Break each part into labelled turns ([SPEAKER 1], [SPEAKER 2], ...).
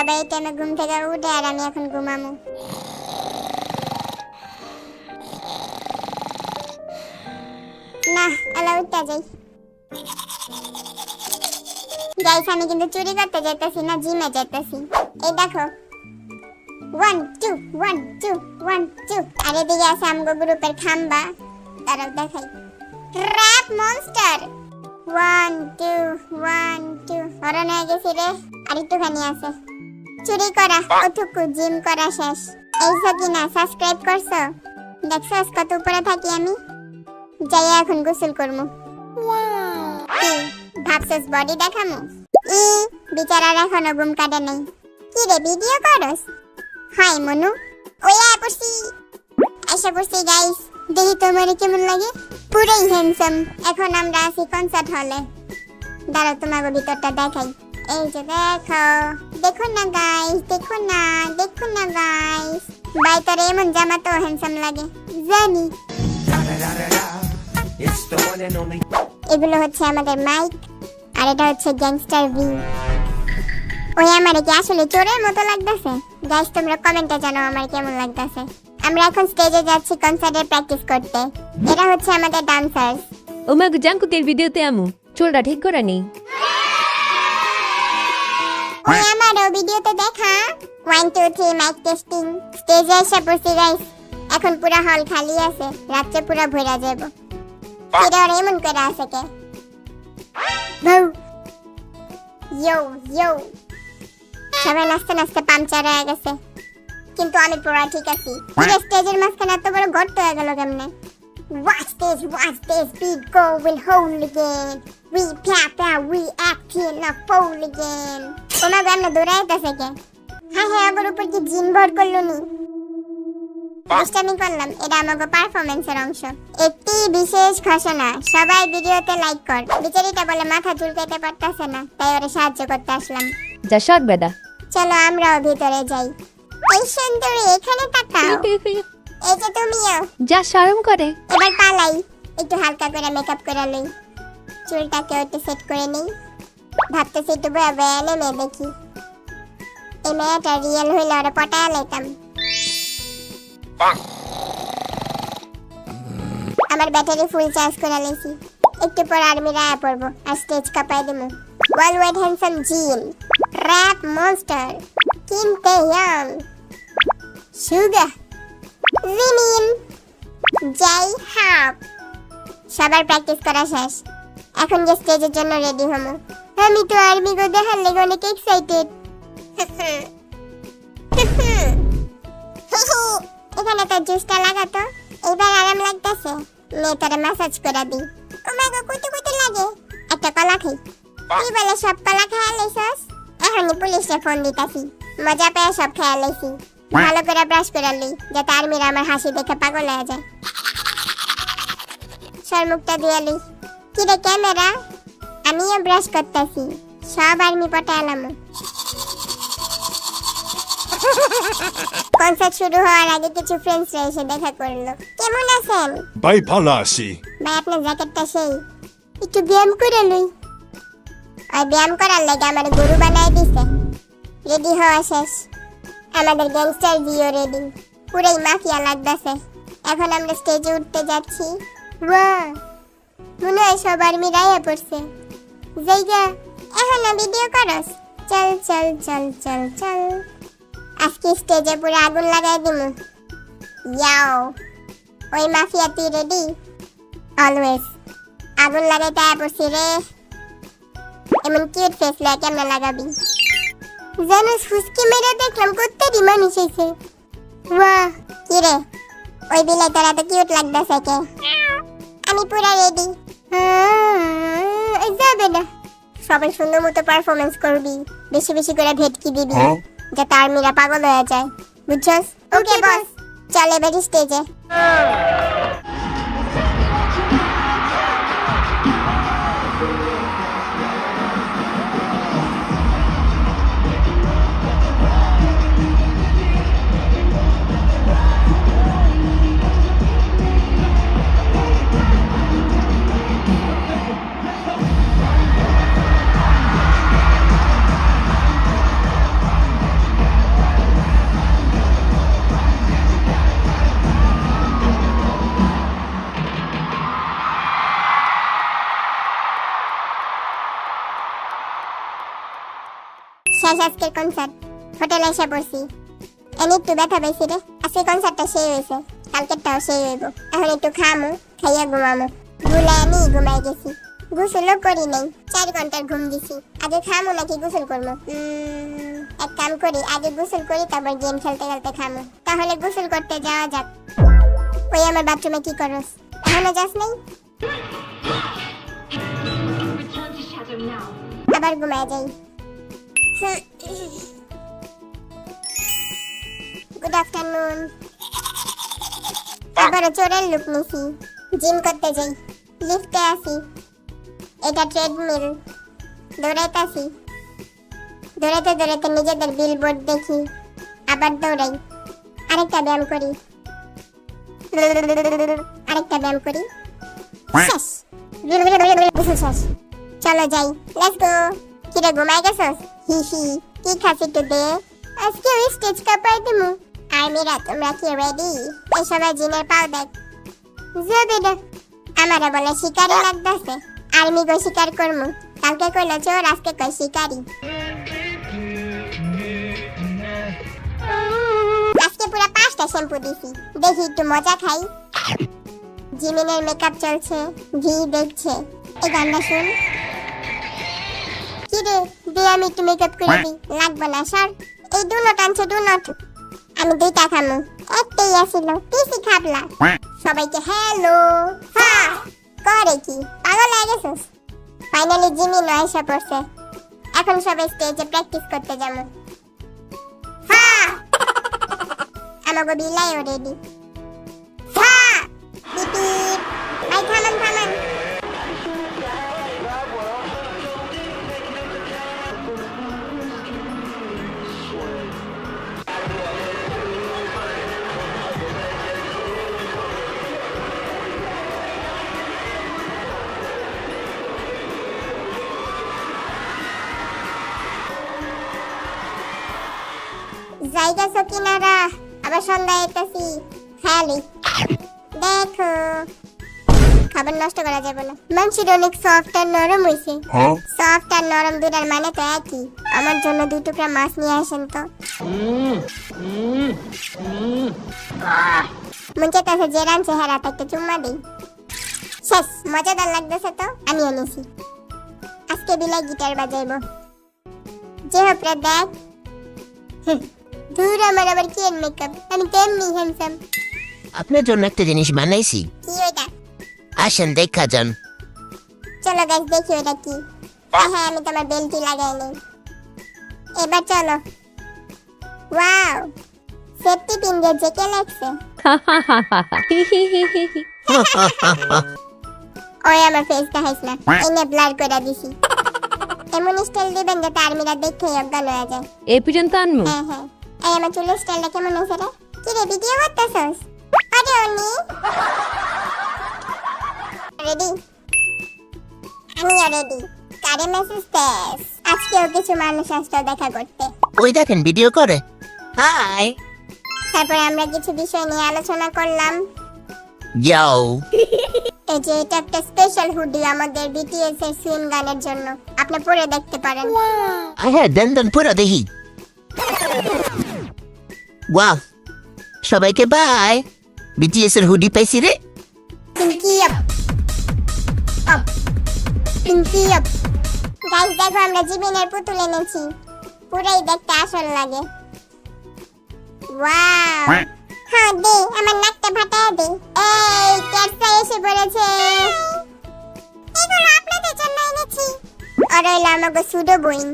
[SPEAKER 1] সবাই এই টাইমে ঘুম থেকে উঠে আর আমি এখন ঘুমামু। না এলা উঠতে যাই। গাইস আমি কিন্তু চুরি করতে যাইতাছি না, জিমে যাইতাছি। এই দেখো 1 2 1 2 1 2। আর এদিকে আছে আমগো গ্রুপের খাম্বা, দাঁড়াও দেখাই। Trap monster 1 2 1 2। হরণ হয়ে গেছি রে, আর একটুখানি আছে চুরি করা। ওটুকু জিম করা শেষ। এই কিনা সাবস্ক্রাইব করছো? দেখছস কত উপরে থাকি আমি। যাই এখন গোসল করমু। ভাবছস বডি দেখামু? বিচারার এখনো ঘুম কাটে নাই। কি রে ভিডিও করস? হাই মনু, ওই পড়ছি আশা করছি গাইস। দেখি তোমার কেমন লাগে। পুরাই হ্যান্ডসাম। এখন আমরা আছি কনসার্ট হলে। দাঁড়াও তোমাকে ভিতরটা দেখাই। এই যে দেখো, দেখুন না গাইস, দেখুন না, দেখুন না গাইস। ভাই তোর এমন জামা তো হ্যান্ডসাম লাগে জানি। এগুলো হচ্ছে আমাদের মাইক, আর এটা হচ্ছে গ্যাংস্টার ভিউ। ওই আমার কি আসলে চোরের মতো লাগতেছে? গাইস তোমরা কমেন্টে জানাও আমার কেমন লাগতেছে। আমরা এখন স্টেজে যাচ্ছি কনসার্টের প্র্যাকটিস করতে। এরা হচ্ছে আমাদের ডান্সার্স।
[SPEAKER 2] ওমাগো জাঙ্কুতের ভিডিওতে আমু চুলটা ঠিক করে নেই।
[SPEAKER 1] ওই আমারও ভিডিওতে দেখা। 1 2 3 মাইক টেস্টিং। স্টেজে এসে পড়ছি গাইস। এখন পুরো হল খালি আছে, রাতে পুরো ভরা যাব। এরা আর এমন করে আছে কে? বউ ইয়ো ইয়ো। সবাই নাচতে নাচতে পাংচার হয়ে গেছে, কিন্তু আমি পুরো ঠিক আছি। পুরো স্টেজের মাঝখানে এত বড় গর্ত হয়ে গেল কেমনে? Watch this beat go will hold again. We papa we acting a fool again. ওনা গান দৌড়াইতেছে কে? হ্যাঁ হ্যাঁ আমার উপর কি জিন ভর করলো নি? দুষ্টামি করলাম, এটা আমাকে পারফরমেন্সের অংশ। একটি বিশেষ ঘোষণা, সবাই ভিডিওতে লাইক কর। বিচারিটা বলে মাথা চুলকাইতে পারতাছে না, তাই ওরে সাহায্য করতে আসলাম।
[SPEAKER 2] যা শখ বেদা।
[SPEAKER 1] চলো আমরাও ভিতরে যাই। এই সুন্দরী এখানে তাকাও। এই যে তুমিও।
[SPEAKER 2] যা শরম করে।
[SPEAKER 1] এবার পালাই, একটু হালকা করে মেকআপ করে লই। চুলটাকে একটু সেট করে নেই। ভাবতেছি একটু বয়া নেমে দেখি। এই মেয়েটা রিয়েল হইলে ওরা পটায় লাইতাম। আমার ব্যাটারি ফুল চার্জ করে লইছি। একটু পর আর্মিরা আয়া পড়বো আর স্টেজ কাঁপাই দেবো। World handsome Jin, trap monster, Kim Taehyung, Suga, Jimin, J Hope. সবার প্র্যাকটিস করা শেষ। এখন যে স্টেজের জন্য রেডি হবো। আমি তো আর্মি গো দেখার লেগে অনেক এক্সাইটেড। এখানে তো জুসটা লাগাতো, এবার আরাম লাগতেছে। মেয়েটারে ম্যাসাজ করে দিই। ও মা গো কত কত লাগে। একটা কলা খাই। তুই বলে সব কলা খাইয়া লইছস? এখনই পুলিশে ফোন দিতাছি। মজা পেয়ে সব খাইয়া লইছি। ভালো করে ব্রাশ করে লই, যাতে আর্মিরা আমার হাসি দেখে পাগল হয়ে যায়। শরমুখটা দিয়ে লই। কি রে ক্যামেরা? আমিও ব্রাশ করতেছি। সব আর্মি পটালাম। কনসার্ট শুরু হওয়ার আগে কিছু ফ্রেন্ডসরা এসে দেখা করলো। কেমন আছেন?
[SPEAKER 3] ভাই ভালো আছি।
[SPEAKER 1] ভাই আপনার জ্যাকেটটা সেই। একটু ব্যায়াম করে লই। আর ব্যায়াম করার লাগে আমার গরু বানায় দিছে। রেডি হওয়া শেষ। আমাদের গ্যাংস্টার জিও রেডি। পুরাই মাফিয়া লাগতেছে। এখন আমরা স্টেজে উঠতে যাচ্ছি। বাহ, মনে হয় সব আর্মি রাইয়া পড়ছে। জায়গা এখন ভিডিও করস? চল চল চল চল চল। আজকে স্টেজে পুরো আগুন লাগাই দিমু। ইয়াও, ওই মাফিয়া তুই রেডি? অলওয়েজ। আগুন লাগাইতে আয়া পড়ছি রে। এমন কিউট ফেস লয়ে কেমনে লাগাবি? জানোস ফুসকি মেরে দেখলাম কতটি মানুষ এসে। বাহ, কি রে ওই বিলাই তোরা তো কিউট লাগতেছে কে? আমি পুরা রেডি। যাবে না, সবাই সুন্দর মতো পারফরমেন্স করবি, বেশি বেশি করে ভেটকি দিবি, যাতে আর্মিরা পাগল হয়ে যায়, বুঝছস? ওকে বস, চল এবার স্টেজে। শেষ আজকের কনসার্ট, হোটেলে এসে পড়ছি। এনে একটু ব্যথা পেয়েছি রে। আজকে কনসার্টটা সেই হয়েছে, কালকেরটাও সেই হইব। এখন একটু খামু, খাইয়া ঘুমামু। গুলায় আমি ঘুমাই গেছি, গোসলও করি নাই, 4 ঘন্টার ঘুম দিছি। আগে খামু নাকি গোসল করবো? এক কাম করি, আগে গোসল করি, তারপর গেম খেলতে খেলতে খামু। তাহলে গোসল করতে যাওয়া যাক। ওই আমার বাথরুমে কি করস? এখনো যাস নাই? আবার ঘুমায় যাই। Good afternoon. আবার চোরের লুক নিছি, জিম করতে যাই, লিফটে আসি, এটা ট্রেডমিল, দৌড়াইতাছি। দৌড়াইতে দৌড়াইতে নিজেদের বিলবোর্ড দেখি, আবার দৌড়াই, আরেকটা ব্যায়াম করি, আরেকটা ব্যায়াম করি, শেষ। গোসল শেষ। চলো যাই, লেটস গো। কিরে ঘুমাই গেছস? হি হি, কি খাসি একটু দে, আজকে ওই স্টেজ কাপাই দিমু। আর্মিরা তোমরা কি রেডি? এই সবাই জিনের পাও দেখ। জবেদা আমারা বলে শিকারি লাগতাছে। আর্মি গো শিকার করমু। কালকে কইলো চোর, আজকে কই শিকারি। আজকে পুরো 5টা শ্যাম্পু দিছি, দেখি একটু মজা খাই। জিমিনের মেকআপ চলছে, ভি দেখছে। এই গানটা শুন। কি রে, দে আমি একটু মেকআপ করে দিই। লাগবে না সর। এই ডু নট আনছে, ডু নট। আমি 2টা খামু, একটাই আসিল, পিসি খাবলা। সবাইকে হ্যালো। হ্যাঁ করে কি, পাগল হয়ে গেছিস? ফাইনালি জিমি এসে পড়ছে। এখন সবাই স্টেজে প্র্যাকটিস করতে যাবো। হ্যাঁ আমাকে বিলাইও রেডি। হ্যাঁ পিপি ভাই থামান থামান। জায়গা সকিনারা, আবার সন্ধ্যা আইতাছি, খালি দেখো। খাবার নষ্ট করা যাবে না। মাংসের অনেক সফট আর নরম হইছে। সফট আর নরম দুটার মানে তো একই। আমার জন্য 2 টুকরা মাছ নিয়ে আসেন তো। মন চাইতেছে যে রাঁধছে হেরাতে একটা চুম্মা দিই। শেষ, মজাদার লাগতেছে তো, আমি এনেছি। আজকে বিলাই গিটার বাজাইবো। যে হোক রে দেখ। ধুর আমার আবার কি মেকআপ, আমি তেমনি হ্যান্ডসাম।
[SPEAKER 3] আপনার জন্য একটা জিনিস বানাইছি,
[SPEAKER 1] কি ওইটা?
[SPEAKER 3] আসেন দেখা যান।
[SPEAKER 1] চলো গাইস দেখি ওটা কি। হ্যাঁ আমি তোমার বেল্টটি লাগাই নেই। এবার চলো। ওয়াও, সেফটি পিন দিয়ে জেকে লাগছে। ওই আমার ফেস দেখাইস না, এনে ব্লার করে দিছি। এমন স্টাইল দিবেন যাতে আর্মিরা দেখে অজ্ঞান হয়ে যায়।
[SPEAKER 2] এই পর্যন্ত আনমু।
[SPEAKER 1] হ্যাঁ হ্যাঁ, এই আমার চুলের স্টাইলটা কেমন হয়েছে রে? কি রে ভিডিও করতেছস? আরে অনি রেডি? আমিও রেডি। কারে মেসেজ দেস? আজকেও কিছু মানুষ আসতো দেখা করতে।
[SPEAKER 3] ওই দেখেন ভিডিও করে। হাই।
[SPEAKER 1] তারপর আমরা কিছু বিষয় নিয়ে আলোচনা করলাম।
[SPEAKER 3] যাও।
[SPEAKER 1] এই যে এটা একটা স্পেশাল হুডি আমাদের বিটিএস এর সুইং গানের জন্য, আপনি পরে দেখতে পারেন।
[SPEAKER 3] হ্যাঁ দেন দেন পুরো দেখি। ওয়াও, সবাইকে বাই। বিটিএস এর হুডি পাইছি রে।
[SPEAKER 1] Pinky up up, pinky up. Guys দেখো আমরা জিমিনের পুতুল এনেছি, পুরাই দেখতে আসল লাগে। ওয়াও, হ্যাঁ দে আমার নাকটা ফাটায় দে। এই ক্যাটসা এসে পড়েছে, এগুলো আপনাদের জন্য এনেছি। আর হইলো আমাকে সুডো বইন।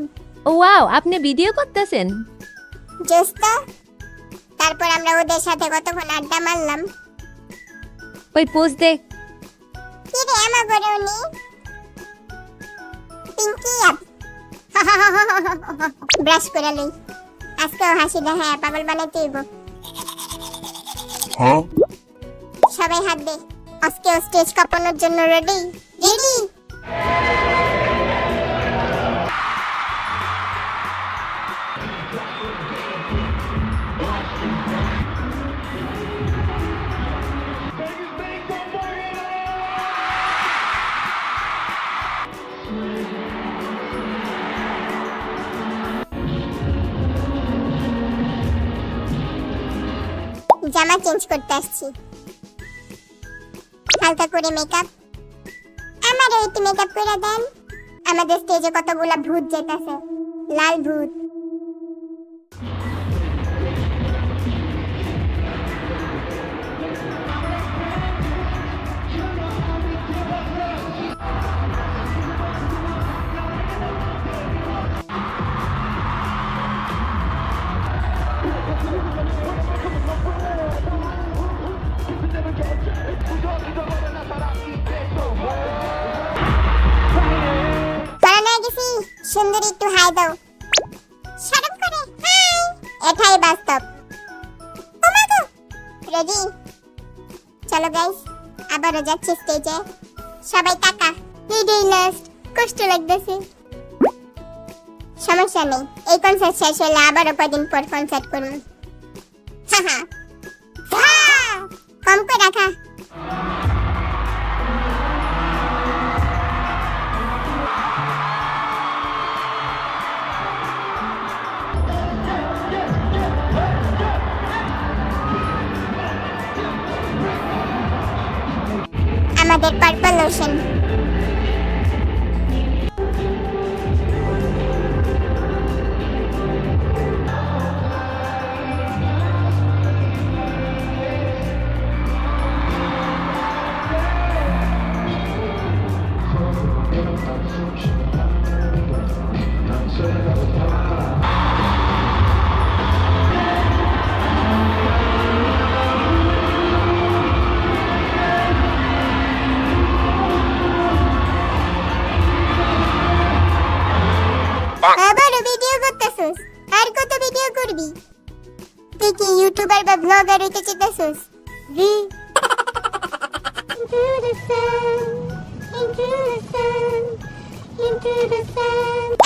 [SPEAKER 2] ওয়াও, আপনি ভিডিও করতেছেন?
[SPEAKER 1] জোস্তা। তারপর আমরা ওদের সাথে কতক্ষণ আড্ডা মারলাম।
[SPEAKER 2] ওই পোজ দেখ।
[SPEAKER 1] কি রে আমার ঘরে উনি? পিঙ্কি আপ। ব্রাশ করে লই, আজকেও হাসি দেখায় পাগল বানাইতে হইব। সবাই হাত দে, আজকেও স্টেজ কাঁপানোর জন্য রেডি? রেডি। জামা চেঞ্জ করতে আসছি। হালকা করে মেকআপ, আমারও একটু মেকআপ করে দেন। আমাদের স্টেজে কতগুলা ভূত যেতেছে, লাল ভূত। সুন্দরী একটু হাই দাও, শরম করে হাই। এটাই বাস্তব। রেডি? চলো গাইস, আবারও যাচ্ছি স্টেজে। সবাই টাকা। এটাই লাস্ট, কষ্ট লাগতেছে। সমস্যা নেই, এই কনসার্ট শেষ হলে আবারও কদিন পর কনসার্ট করব। হাহা, কম করে রাখা। আমাদের পার্পল ওশন। আবারও ভিডিও করতেছস? আর কত ভিডিও করবি? তুই কি ইউটিউবার বা ব্লগার হইতে চাইতেছস?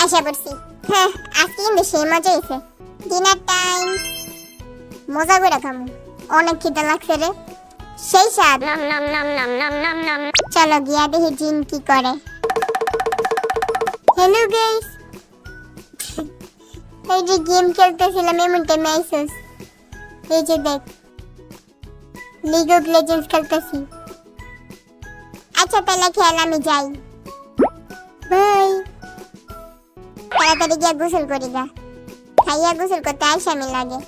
[SPEAKER 1] আশা করছি। হ্যাঁ, আজকে কিন্তু সেই মজা হয়েছে। ডিনার টাইম, মজা করে খামু। অনেক খিদে লাগছে রে, সেই স্বাদ। চলো গিয়া দেখি জিন কি করে। হ্যালো গাইস, এই যে গেম খেলতেছিলাম এমন টাইমে আইসোস। এই যে দেখ, লিগ অফ লেজেন্ডস খেলতেছি। আচ্ছা তাহলে খেল, আমি যাই। বাই। তাড়াতাড়ি গিয়া গোসল করি গা, খাইয়া গোসল করতে আইসামি লাগে।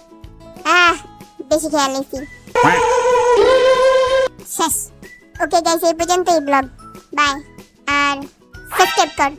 [SPEAKER 1] বেশি খেয়ালেছি। শেষ। ওকে গাইস, এই পর্যন্তই ব্লগ। বাই। আর সাবস্ক্রাইব কর।